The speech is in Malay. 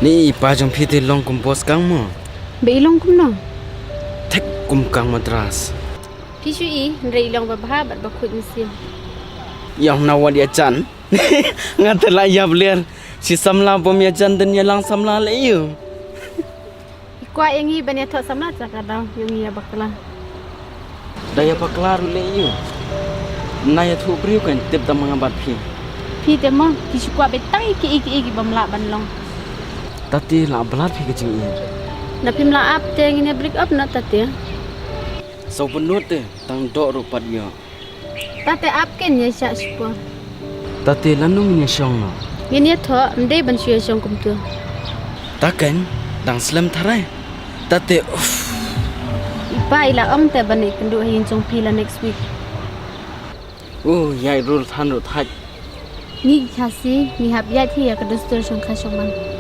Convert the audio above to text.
นี่ป้าจงพิธีลงกุมโพสกังมั้ง Beilong kum no. เทคกุมกังมาตราส Pisui reilong babha bat bakut mesin. ยังนาวดีอาจารย์ งั้นแต่ละยับเลียนสิสำลาบ่มีอาจารย์เดินยาลังสำลาเลยอยู่ Ikwa yangi banya thot samla cakadau yangi ya bakla. ได้ยาปักลารุเลยอยู่นายถูกบริวกันเต็มตามงบัดพี่ Pi temo kisukwa betai ki bamla banlong. ตัดที่ลาบลาดพี่ก็จริงอี Na pimla up teng ini break up na tate. สาวปนุษย์ตั้งโดรูปัดยอ Tate up ken ya syak supo. ตัดที่ลันนุ่งเนี่ยชงเนาะ Ngin ya tho ndai ban syue song kum tu. ตากันดังสลัมทารายตัดที่ Ipa ila om te ban ikendu hin song pi la next week. โอ้ยายรู้ทันรู้ทัด Ni khasi ni hab ya thi ya kedus ter song kha song man.